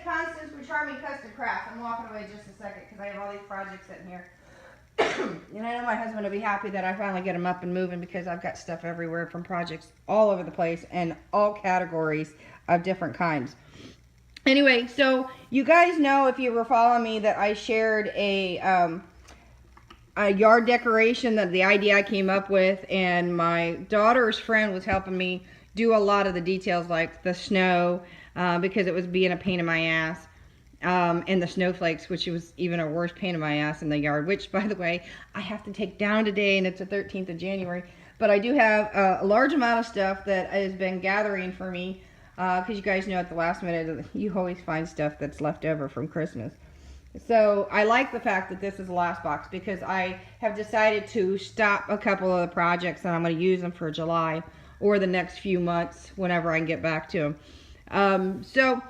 Constance with Charming Custom Crafts. I'm walking away just a second because I have all these projects in here. And I know my husband will be happy that I finally get him up and moving because I've got stuff everywhere from projects all over the place and all categories of different kinds. Anyway, so you guys know, if you were following me, that I shared a yard decoration, that the idea I came up with, and my daughter's friend was helping me do a lot of the details, like the snow, because it was being a pain in my ass. And the snowflakes, which was even a worse pain in my ass in the yard, which, by the way, I have to take down today, and it's the 13th of January. But I do have a large amount of stuff that has been gathering for me, because you guys know at the last minute, you always find stuff that's left over from Christmas. So I like the fact that this is the last box, because I have decided to stop a couple of the projects, and I'm going to use them for July or the next few months whenever I can get back to them. So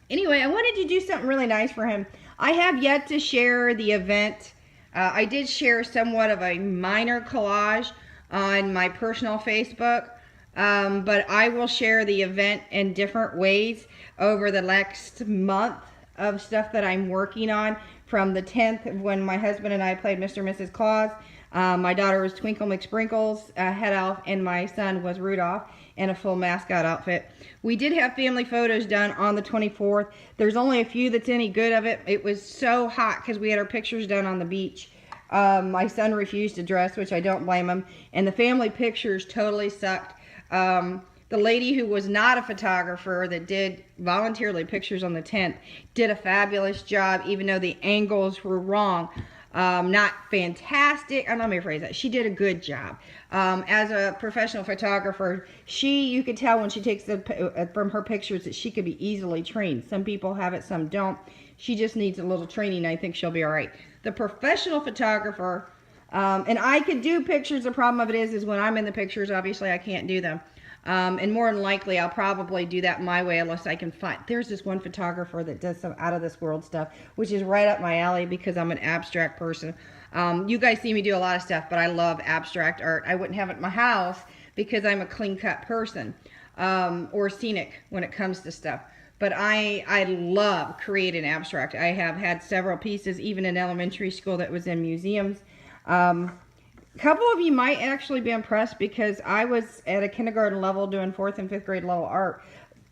anyway, I wanted to do something really nice for him. I have yet to share the event. I did share somewhat of a minor collage on my personal Facebook, but I will share the event in different ways over the next month of stuff that I'm working on, from the 10th, when my husband and I played Mr. and Mrs. Claus. My daughter was Twinkle McSprinkles, head elf, and my son was Rudolph in a full mascot outfit. We did have family photos done on the 24th. There's only a few that's any good of it. It was so hot because we had our pictures done on the beach. My son refused to dress, which I don't blame him, and the family pictures totally sucked. The lady who was not a photographer that did voluntarily pictures on the 10th did a fabulous job, even though the angles were wrong. Not fantastic. Let me rephrase that. She did a good job. As a professional photographer, you could tell when she takes from her pictures that she could be easily trained. Some people have it, some don't. She just needs a little training. I think she'll be all right. The professional photographer, and I could do pictures. The problem of it is when I'm in the pictures, obviously I can't do them. And more than likely, I'll probably do that my way unless I can find. There's this one photographer that does some out of this world stuff, which is right up my alley because I'm an abstract person. You guys see me do a lot of stuff, but I love abstract art. I wouldn't have it in my house because I'm a clean-cut person, or scenic when it comes to stuff. But I love creating abstract. I have had several pieces, even in elementary school, that was in museums. A couple of you might actually be impressed because I was at a kindergarten level doing 4th and 5th grade level art.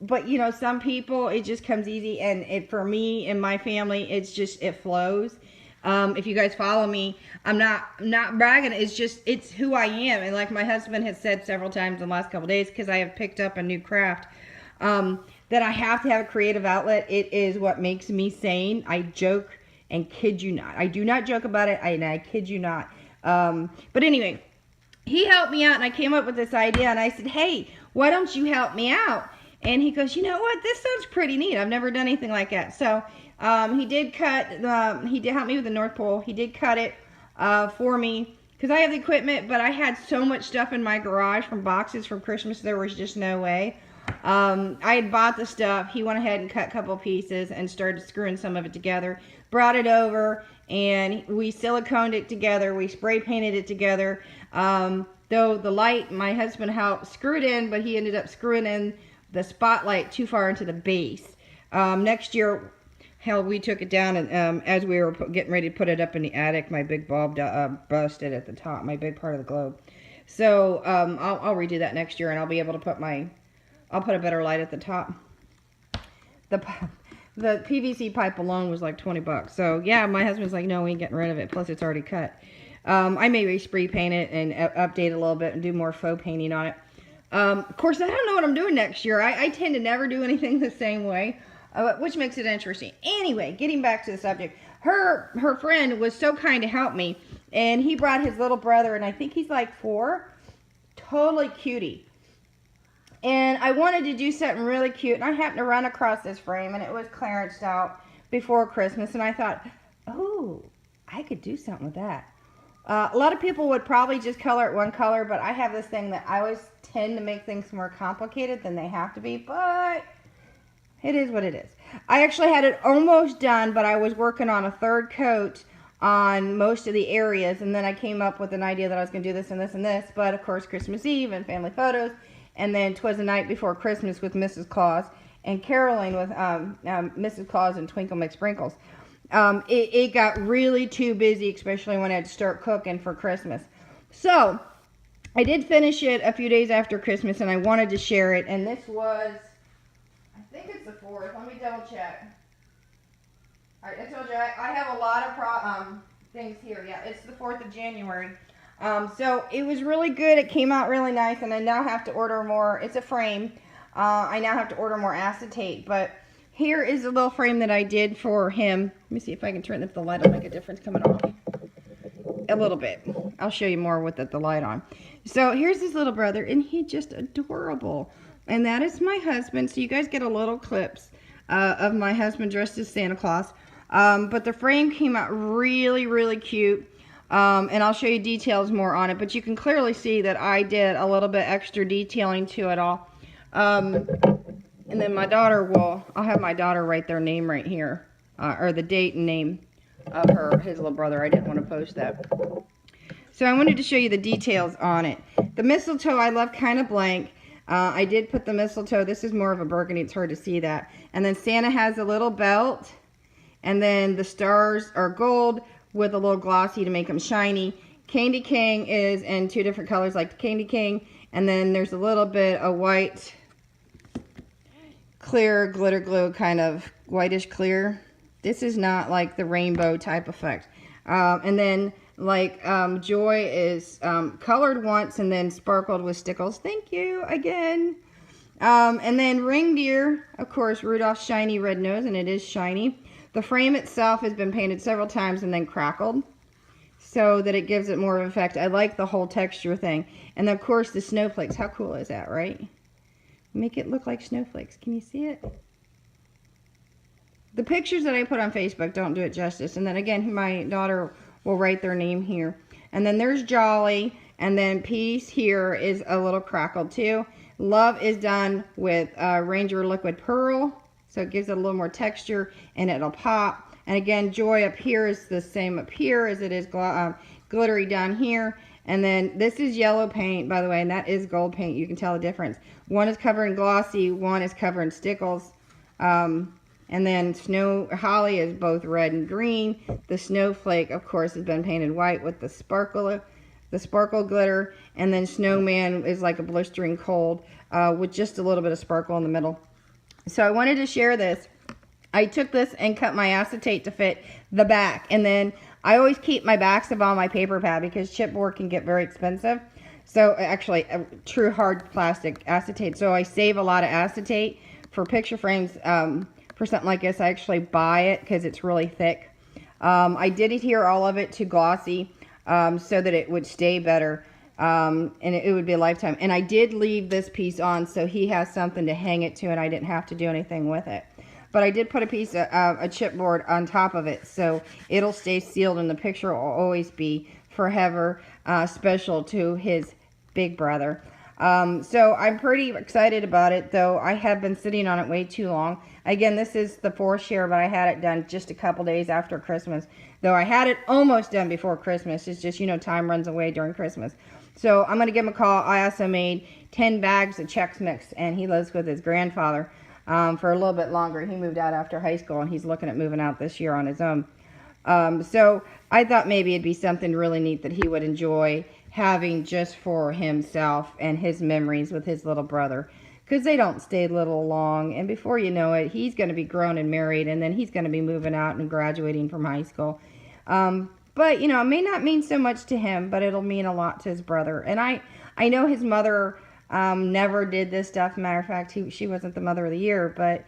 But, you know, some people, it just comes easy. And for me and my family, it flows. If you guys follow me, I'm not bragging. It's who I am. And like my husband has said several times in the last couple of days, because I have picked up a new craft, that I have to have a creative outlet. It is what makes me sane. I joke and kid you not. I do not joke about it, and I kid you not. But anyway, he helped me out, and I came up with this idea, and I said, hey, why don't you help me out? And he goes, you know what, this sounds pretty neat. I've never done anything like that. So he did help me with the North Pole. He did cut it for me because I have the equipment, but I had so much stuff in my garage from boxes from Christmas, there was just no way. I had bought the stuff. He went ahead and cut a couple pieces and started screwing some of it together, brought it over, and we siliconed it together. We spray painted it together. Though the light, my husband helped screw it in, but he ended up screwing in the spotlight too far into the base. Next year, hell, we took it down, and as we were getting ready to put it up in the attic, my big bulb busted at the top, my big part of the globe. So I'll redo that next year, and I'll be able to put I'll put a better light at the top. The PVC pipe alone was like 20 bucks. So yeah, my husband's like, no, we ain't getting rid of it. Plus it's already cut. I may respray paint it and update it a little bit and do more faux painting on it. Of course, I don't know what I'm doing next year. I tend to never do anything the same way, which makes it interesting. Anyway, getting back to the subject, her friend was so kind to help me, and he brought his little brother, and I think he's like 4, totally cutie. And I wanted to do something really cute, and I happened to run across this frame, and it was clearanced out before Christmas, and I thought, oh, I could do something with that. A lot of people would probably just color it one color, but I have this thing that I always tend to make things more complicated than they have to be, but it is what it is. I actually had it almost done, but I was working on a 3rd coat on most of the areas, and then I came up with an idea that I was going to do this and this and this, but of course Christmas Eve and family photos, and then 'twas the night before Christmas with Mrs. Claus, and Caroline with Mrs. Claus and Twinkle McSprinkles. It got really too busy, especially when I had to start cooking for Christmas. So I did finish it a few days after Christmas, and I wanted to share it. And this was, I think it's the 4th. Let me double check. All right, I told you I have a lot of things here. Yeah, it's the 4th of January. So it was really good. It came out really nice, and I now have to order more. It's a frame. I now have to order more acetate, but here is a little frame that I did for him. Let me see if I can turn the light on, make a difference coming on. A little bit. I'll show you more with the light on. So here's his little brother, and he's just adorable. And that is my husband. So you guys get a little clips of my husband dressed as Santa Claus. But the frame came out really, really cute. And I'll show you details more on it. But you can clearly see that I did a little bit extra detailing to it all. And then my daughter I'll have my daughter write their name right here. Or the date and name of his little brother. I didn't want to post that. So I wanted to show you the details on it. The mistletoe I left kind of blank. I did put the mistletoe. This is more of a burgundy. It's hard to see that. And then Santa has a little belt. And then the stars are gold with a little glossy to make them shiny. Candy King is in 2 different colors like the Candy King. And then there's a little bit of white, clear, glitter glue, kind of whitish clear. This is not like the rainbow type effect. And then like Joy is colored once and then sparkled with stickles. Thank you again. And then Reindeer, of course, Rudolph's shiny red nose, and it is shiny. The frame itself has been painted several times and then crackled so that it gives it more of an effect. I like the whole texture thing. And of course the snowflakes. How cool is that, right? Make it look like snowflakes. Can you see it? The pictures that I put on Facebook don't do it justice. And then again, my daughter will write their name here. And then there's Jolly. And then Peace here is a little crackled too. Love is done with Ranger Liquid Pearl. So it gives it a little more texture and it'll pop. And again, Joy up here is the same up here as it is glittery down here. And then this is yellow paint, by the way, and that is gold paint. You can tell the difference. One is covered in glossy, one is covered in stickles. And then Holly is both red and green. The snowflake, of course, has been painted white with the sparkle glitter. And then Snowman is like a blistering cold with just a little bit of sparkle in the middle. So I wanted to share this. I took this and cut my acetate to fit the back. And then I always keep my backs of all my paper pad because chipboard can get very expensive. So actually, true hard plastic acetate. So I save a lot of acetate for picture frames. For something like this, I actually buy it because it's really thick. I did adhere all of it to glossy so that it would stay better. And it would be a lifetime. And I did leave this piece on so he has something to hang it to and I didn't have to do anything with it. But I did put a piece of a chipboard on top of it so it'll stay sealed and the picture will always be forever special to his big brother. So I'm pretty excited about it, though I have been sitting on it way too long. Again, this is the 4th share, but I had it done just a couple days after Christmas. Though I had it almost done before Christmas. It's just, you know, time runs away during Christmas. So I'm going to give him a call. I also made 10 bags of Chex Mix, and he lives with his grandfather for a little bit longer. He moved out after high school, and he's looking at moving out this year on his own. So I thought maybe it'd be something really neat that he would enjoy having just for himself and his memories with his little brother. Because they don't stay little long, and before you know it, he's going to be grown and married, and then he's going to be moving out and graduating from high school. But, you know, it may not mean so much to him, but it'll mean a lot to his brother. And I know his mother never did this stuff. Matter of fact, she wasn't the mother of the year, but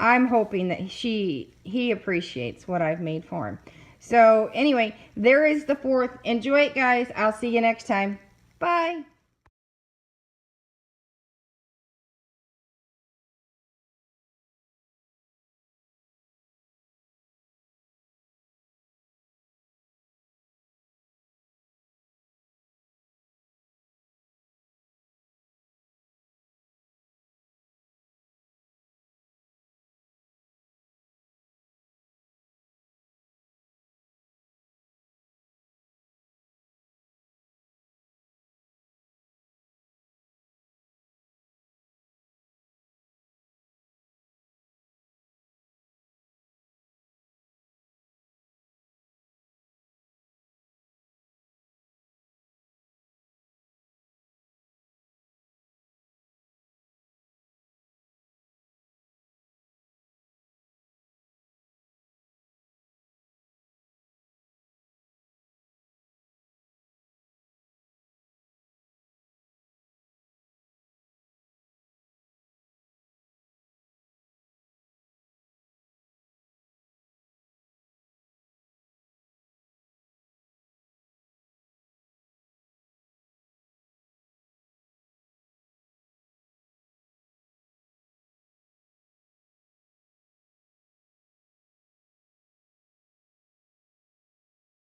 I'm hoping that he appreciates what I've made for him. So, anyway, there is the 4th. Enjoy it, guys. I'll see you next time. Bye.